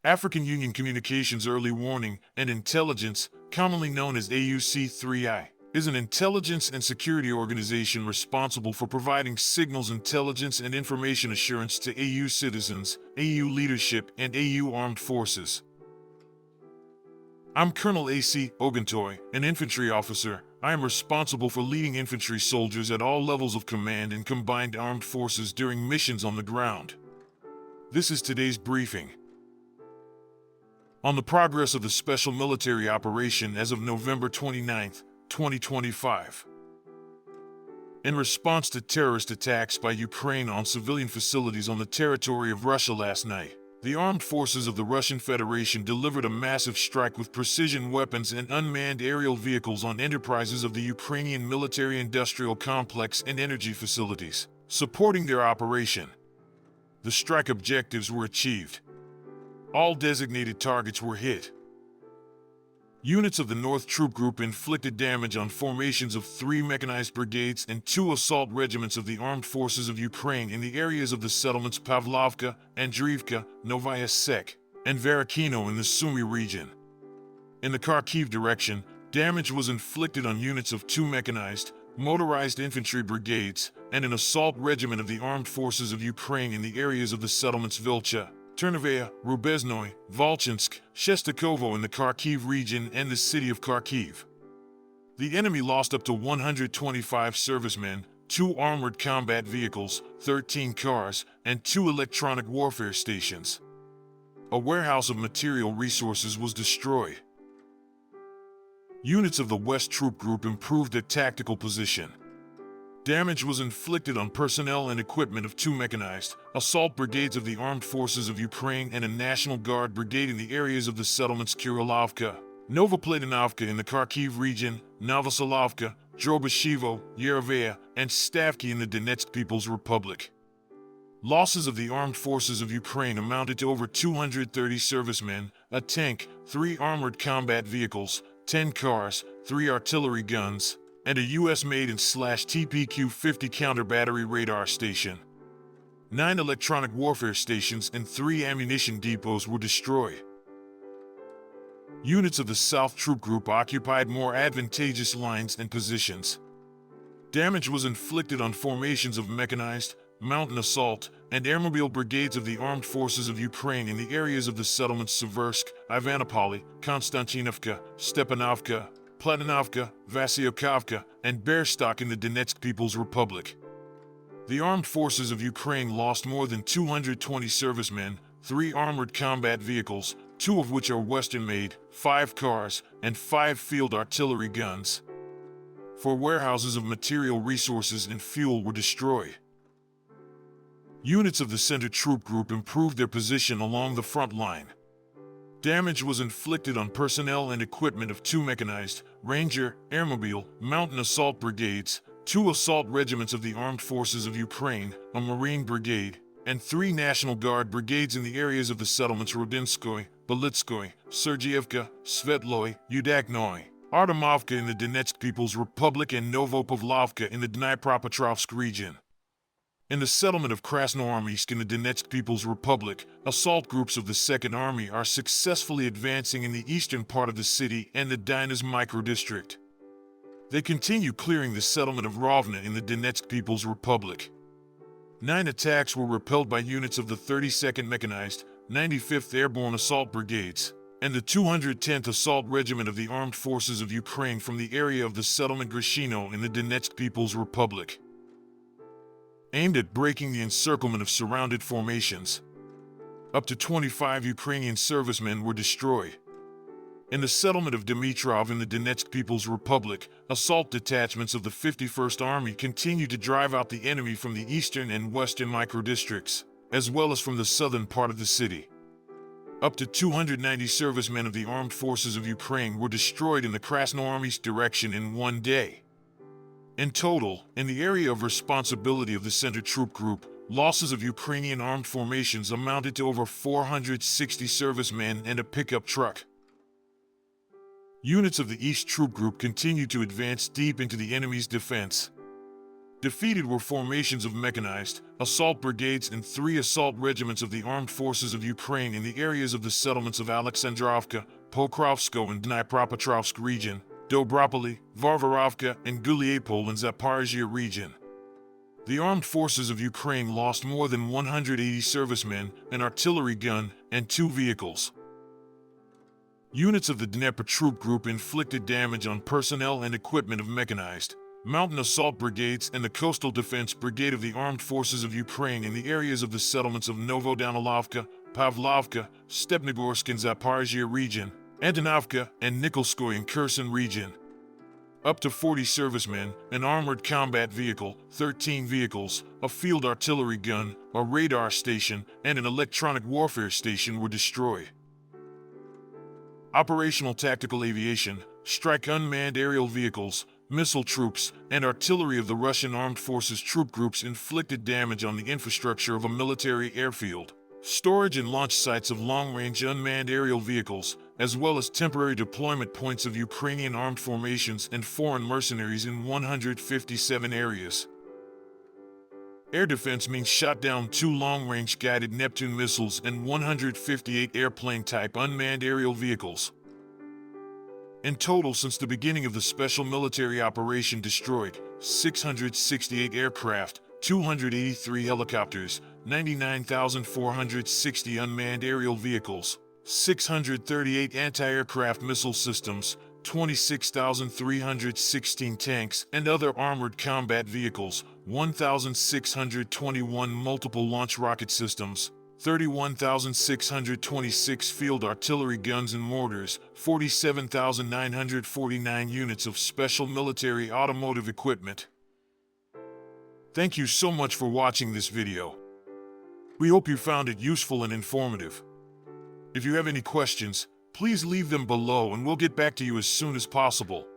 African Union Communications Early Warning and Intelligence, commonly known as AUC3I, is an intelligence and security organization responsible for providing signals intelligence and information assurance to AU citizens, AU leadership, and AU armed forces. I'm Colonel A.C. Oguntoye, an infantry officer. I am responsible for leading infantry soldiers at all levels of command in combined armed forces during missions on the ground. This is today's briefing. On the progress of the special military operation as of November 29, 2025. In response to terrorist attacks by Ukraine on civilian facilities on the territory of Russia last night, the armed forces of the Russian Federation delivered a massive strike with precision weapons and unmanned aerial vehicles on enterprises of the Ukrainian military-industrial complex and energy facilities, supporting their operation. The strike objectives were achieved. All designated targets were hit. Units of the North Troop Group inflicted damage on formations of 3 mechanized brigades and 2 assault regiments of the Armed Forces of Ukraine in the areas of the settlements Pavlovka, Andriivka, Novaya Sek, and Varakino in the Sumy region. In the Kharkiv direction, damage was inflicted on units of 2 mechanized, motorized infantry brigades and an assault regiment of the Armed Forces of Ukraine in the areas of the settlements Vilcha, Ternavaya, Rubeznoy, Volchansk, Shestakovo in the Kharkiv region and the city of Kharkiv. The enemy lost up to 125 servicemen, 2 armored combat vehicles, 13 cars, and 2 electronic warfare stations. A warehouse of material resources was destroyed. Units of the West Troop Group improved their tactical position. Damage was inflicted on personnel and equipment of 2 mechanized assault brigades of the Armed Forces of Ukraine and a National Guard brigade in the areas of the settlements Kirilovka, Novoplatinovka in the Kharkiv region, Novoselovka, Drobashevo, Yereveya, and Stavki in the Donetsk People's Republic. Losses of the Armed Forces of Ukraine amounted to over 230 servicemen, a tank, 3 armored combat vehicles, 10 cars, 3 artillery guns, and a US-made and TPQ-50 counter-battery radar station. 9 electronic warfare stations and 3 ammunition depots were destroyed. Units of the South Troop Group occupied more advantageous lines and positions. Damage was inflicted on formations of mechanized, mountain assault, and airmobile brigades of the Armed Forces of Ukraine in the areas of the settlements Seversk, Ivanopoly, Konstantinovka, Stepanovka, Platinovka, Vasilkovka, and Berstok in the Donetsk People's Republic. The Armed Forces of Ukraine lost more than 220 servicemen, 3 armored combat vehicles, 2 of which are Western-made, 5 cars, and 5 field artillery guns. 4 warehouses of material resources and fuel were destroyed. Units of the Center Troop Group improved their position along the front line. Damage was inflicted on personnel and equipment of 2 mechanized, Ranger, Airmobile, Mountain Assault Brigades, 2 assault regiments of the Armed Forces of Ukraine, a Marine Brigade, and 3 National Guard brigades in the areas of the settlements Rodinskoy, Belitskoy, Sergievka, Svetloy, Udaknoy, Artemovka in the Donetsk People's Republic and Novopavlovka in the Dnipropetrovsk region. In the settlement of Krasnoarmysk in the Donetsk People's Republic, assault groups of the Second Army are successfully advancing in the eastern part of the city and the Dinaz microdistrict. They continue clearing the settlement of Rovna in the Donetsk People's Republic. 9 attacks were repelled by units of the 32nd Mechanized, 95th Airborne Assault Brigades, and the 210th Assault Regiment of the Armed Forces of Ukraine from the area of the settlement Grishino in the Donetsk People's Republic. Aimed at breaking the encirclement of surrounded formations. Up to 25 Ukrainian servicemen were destroyed. In the settlement of Dmitrov in the Donetsk People's Republic, assault detachments of the 51st Army continue to drive out the enemy from the eastern and western microdistricts, as well as from the southern part of the city. Up to 290 servicemen of the Armed Forces of Ukraine were destroyed in the Krasnoarmysk direction in one day. In total, in the area of responsibility of the Center Troop Group, losses of Ukrainian armed formations amounted to over 460 servicemen and a pickup truck. Units of the East Troop Group continue to advance deep into the enemy's defense. Defeated were formations of mechanized, assault brigades and 3 assault regiments of the armed forces of Ukraine in the areas of the settlements of Alexandrovka, Pokrovsko and Dnipropetrovsk region, Dobropoli, Varvarovka and Guliapol in Zaporizhia region. The armed forces of Ukraine lost more than 180 servicemen, an artillery gun, and 2 vehicles. Units of the Dnepr troop group inflicted damage on personnel and equipment of mechanized, mountain assault brigades and the Coastal Defense Brigade of the Armed Forces of Ukraine in the areas of the settlements of Novodanilovka, Pavlovka, Stepnogorsk in Zaporizhia region, Antonovka and Nikolskoye in Kherson region. Up to 40 servicemen, an armored combat vehicle, 13 vehicles, a field artillery gun, a radar station, and an electronic warfare station were destroyed. Operational tactical aviation, strike unmanned aerial vehicles, missile troops, and artillery of the Russian Armed Forces troop groups inflicted damage on the infrastructure of a military airfield, storage and launch sites of long-range unmanned aerial vehicles, as well as temporary deployment points of Ukrainian armed formations and foreign mercenaries in 157 areas. Air defense means shot down 2 long-range guided Neptune missiles and 158 airplane-type unmanned aerial vehicles. In total, since the beginning of the special military operation, destroyed 668 aircraft, 283 helicopters, 99,460 unmanned aerial vehicles, 638 anti-aircraft missile systems, 26,316 tanks and other armored combat vehicles, 1,621 multiple launch rocket systems, 31,626 field artillery guns and mortars, 47,949 units of special military automotive equipment. Thank you so much for watching this video. We hope you found it useful and informative. If you have any questions, please leave them below and we'll get back to you as soon as possible.